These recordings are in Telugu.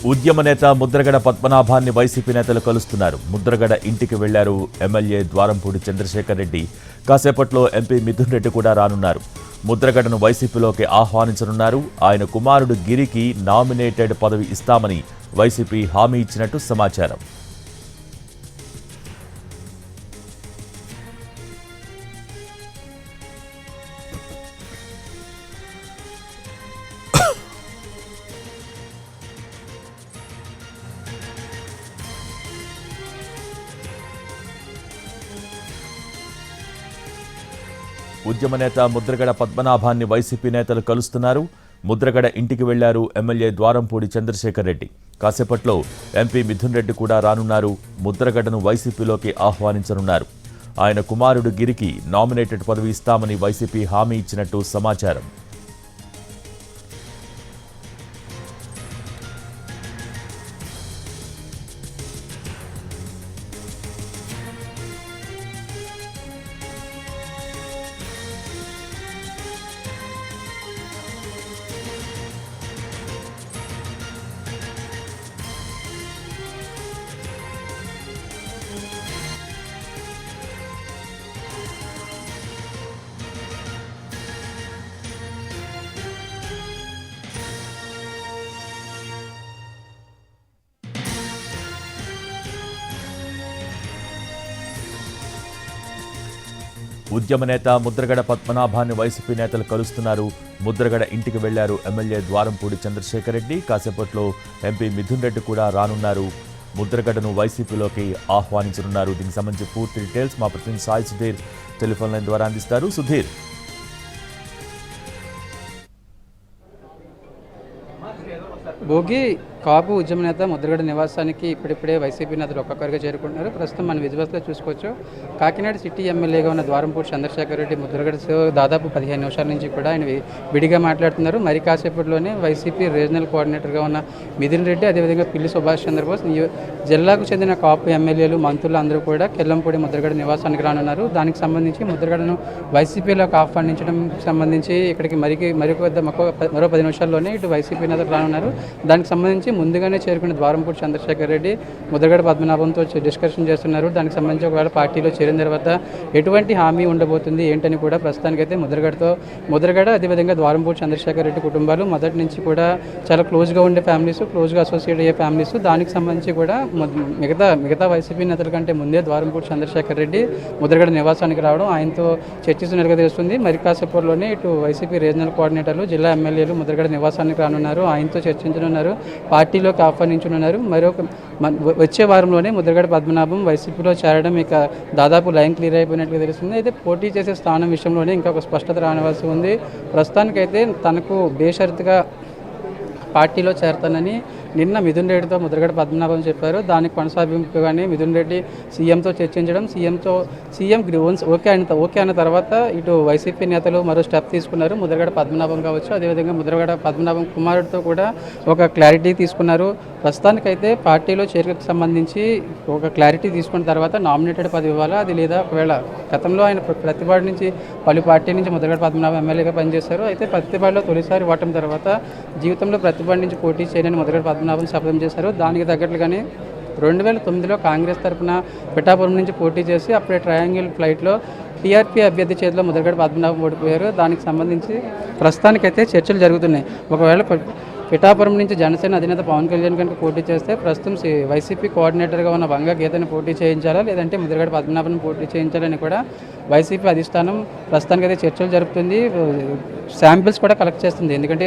ఉద్యమ నేత ముద్రగడ పద్మనాభాన్ని వైసీపీ నేతలు కలుస్తున్నారు. ముద్రగడ ఇంటికి వెళ్లారు ఎమ్మెల్యే ద్వారంపూడి చంద్రశేఖర్ రెడ్డి. కాసేపట్లో ఎంపీ మిథున్ రెడ్డి కూడా రానున్నారు. ముద్రగడను వైసీపీలోకి ఆహ్వానించనున్నారు. ఆయన కుమారుడు గిరికి నామినేటెడ్ పదవి ఇస్తామని వైసీపీ హామీ ఇచ్చినట్టు సమాచారం. ఉద్యమ నేత ముద్రగడ పద్మనాభాన్ని వైసీపీ నేతలు కలుస్తున్నారు. ముద్రగడ ఇంటికి వెళ్లారు ఎమ్మెల్యే ద్వారంపూడి చంద్రశేఖర్ రెడ్డి. కాసేపట్లో ఎంపీ మిథున్ రెడ్డి కూడా రానున్నారు. ముద్రగడను వైసీపీలోకి ఆహ్వానించనున్నారు. ఆయన కుమారుడు గిరికి నామినేటెడ్ పదవి ఇస్తామని వైసీపీ హామీ ఇచ్చినట్టు సమాచారం. ఉద్యమ నేత ముద్రగడ పద్మనాభాన్ని వైసీపీ నేతలు కలుస్తున్నారు. ముద్రగడ ఇంటికి వెళ్లారు ఎమ్మెల్యే ద్వారంపూడి చంద్రశేఖర్ రెడ్డి. కాసేపట్లో ఎంపీ మిథున్ రెడ్డి కూడా రానున్నారు. ముద్రగడను వైసీపీలోకి ఆహ్వానించనున్నారు. దీనికి సంబంధించి పూర్తి డీటెయిల్స్ మా ప్రతినిధి సాయి సుధీర్ టెలిఫోన్ లైన్ ద్వారా అందిస్తారు. సుధీర్, భోగి కాపు ఉద్యమ నేత ముద్రగడ నివాసానికి ఇప్పుడిప్పుడే వైసీపీ నేతలు ఒక్కొక్కరిగా చేరుకుంటున్నారు. ప్రస్తుతం మన విజువల్స్లో చూసుకోవచ్చు. కాకినాడ సిటీ ఎమ్మెల్యేగా ఉన్న ద్వారంపూడి చంద్రశేఖర్ రెడ్డి ముద్రగడతో దాదాపు 15 నిమిషాల నుంచి కూడా ఆయన విడిగా మాట్లాడుతున్నారు. మరి కాసేపట్లోనే వైసీపీ రీజనల్ కోఆర్డినేటర్గా ఉన్న మిథున్ రెడ్డి, అదేవిధంగా పిల్లి సుభాష్ చంద్రబోస్, జిల్లాకు చెందిన కాపు ఎమ్మెల్యేలు, మంత్రులు అందరూ కూడా కెల్లంపూడి ముద్రగడ నివాసానికి రానున్నారు. దానికి సంబంధించి ముద్రగడను వైసీపీలోకి ఆహ్వానించడం సంబంధించి ఇక్కడికి మరో 10 నిమిషాల్లోనే ఇటు వైసీపీ నేతలు రానున్నారు. దానికి సంబంధించి ముందుగానే చేరుకున్న ద్వారంపూడి చంద్రశేఖర్ రెడ్డి ముద్రగడ పద్మనాభంతో డిస్కషన్ చేస్తున్నారు. దానికి సంబంధించి ఒకవేళ పార్టీలో చేరిన తర్వాత ఎటువంటి హామీ ఉండబోతుంది ఏంటని కూడా ప్రస్తుతానికైతే ముద్రగడ అదేవిధంగా ద్వారంపూడి చంద్రశేఖర్ రెడ్డి కుటుంబాలు మొదటి నుంచి కూడా చాలా క్లోజ్గా ఉండే ఫ్యామిలీస్, క్లోజ్గా అసోసియేట్ అయ్యే ఫ్యామిలీస్. దానికి సంబంధించి కూడా మిగతా వైసీపీ నేతల కంటే ముందే ద్వారంపూడి చంద్రశేఖర్ రెడ్డి ముద్రగడ నివాసానికి రావడం, ఆయనతో చర్చిస్తున్నట్టుగా తెలుస్తుంది. మరి కాసేపట్లోనే ఇటు వైసీపీ రీజనల్ కోఆర్డినేటర్లు, జిల్లా ఎమ్మెల్యేలు ముద్రగడ నివాసానికి రానున్నారు. ఆయనతో చర్చించనున్నారు, పార్టీలోకి ఆహ్వానించనున్నారు. వచ్చే వారంలోనే ముద్రగడ పద్మనాభం వైసీపీలో చేరడం ఇక దాదాపు లైన్ క్లియర్ అయిపోయినట్టుగా తెలుస్తుంది. అయితే పోటీ చేసే స్థానం విషయంలోనే ఇంకా ఒక స్పష్టత రానివాల్సి ఉంది. ప్రస్తుతానికైతే తనకు బేషరతుగా పార్టీలో చేరతానని నిన్న మిథున్ రెడ్డితో ముద్రగడ పద్మనాభం చెప్పారు. దానికి కొనసాగింపుగానే మిథున్ రెడ్డి సీఎంతో చర్చించడం, సీఎం ఓకే అన్న తర్వాత ఇటు వైసీపీ నేతలు మరో స్టెప్ తీసుకున్నారు. ముద్రగడ పద్మనాభం కావచ్చు, అదేవిధంగా ముద్రగడ పద్మనాభం కుమారుడితో కూడా ఒక క్లారిటీ తీసుకున్నారు. ప్రస్తుతానికైతే పార్టీలో చేరికకు సంబంధించి ఒక క్లారిటీ తీసుకున్న తర్వాత నామినేటెడ్ పదవి ఇవ్వాలా, అది లేదా ఒకవేళ గతంలో ఆయన ప్రతిపాడు నుంచి పలు పార్టీ నుంచి ముద్రగడ పద్మనాభం ఎమ్మెల్యేగా పనిచేశారు. అయితే ప్రతిపాడులో తొలిసారి ఓటమి తర్వాత జీవితంలో ప్రతిపాడు నుంచి పోటీ చేయని ముద్రగడ పద్మనాభం శపథం చేశారు. దానికి తగ్గట్లుగానే 2009లో కాంగ్రెస్ తరఫున పిఠాపురం నుంచి పోటీ చేసి అప్పుడే ట్రయాంగిల్ ఫ్లైట్లో టీఆర్పీ అభ్యర్థి చేతిలో ముద్రగడ పద్మనాభం ఓడిపోయారు. దానికి సంబంధించి ప్రస్తుతానికైతే చర్చలు జరుగుతున్నాయి. ఒకవేళ పిఠాపురం నుంచి జనసేన అధినేత పవన్ కళ్యాణ్ కనుక పోటీ చేస్తే ప్రస్తుతం వైసీపీ కోఆర్డినేటర్గా ఉన్న వంగ గీతని పోటీ చేయించాలా, లేదంటే ముద్రగడ పద్మనాభన్ పోటీ చేయించాలని కూడా వైసీపీ అధిష్టానం ప్రస్తుతానికైతే చర్చలు జరుపుతుంది. శాంపిల్స్ కూడా కలెక్ట్ చేస్తుంది. ఎందుకంటే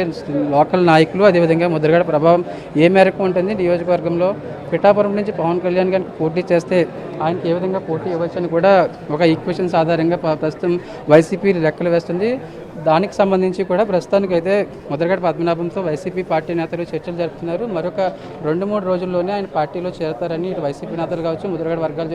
లోకల్ నాయకులు, అదేవిధంగా ముద్రగడ ప్రభావం ఏ మేరకు ఉంటుంది నియోజకవర్గంలో. పిఠాపురం నుంచి పవన్ కళ్యాణ్ కనుక పోటీ చేస్తే ఆయనకి ఏ విధంగా పోటీ ఇవ్వచ్చని కూడా ఒక ఈక్వేషన్స్ ఆధారంగా ప్రస్తుతం వైసీపీ లెక్కలు వేస్తుంది. దానికి సంబంధించి కూడా ప్రస్తుతానికైతే ముద్రగడ పద్మనాభంతో వైసీపీ పార్టీ నేతలు చర్చలు జరుపుతున్నారు. మరొక 2-3 రోజుల్లోనే ఆయన పార్టీలో చేరతారని ఇటు వైసీపీ నేతలు కావచ్చు, ముద్రగడ వర్గాలు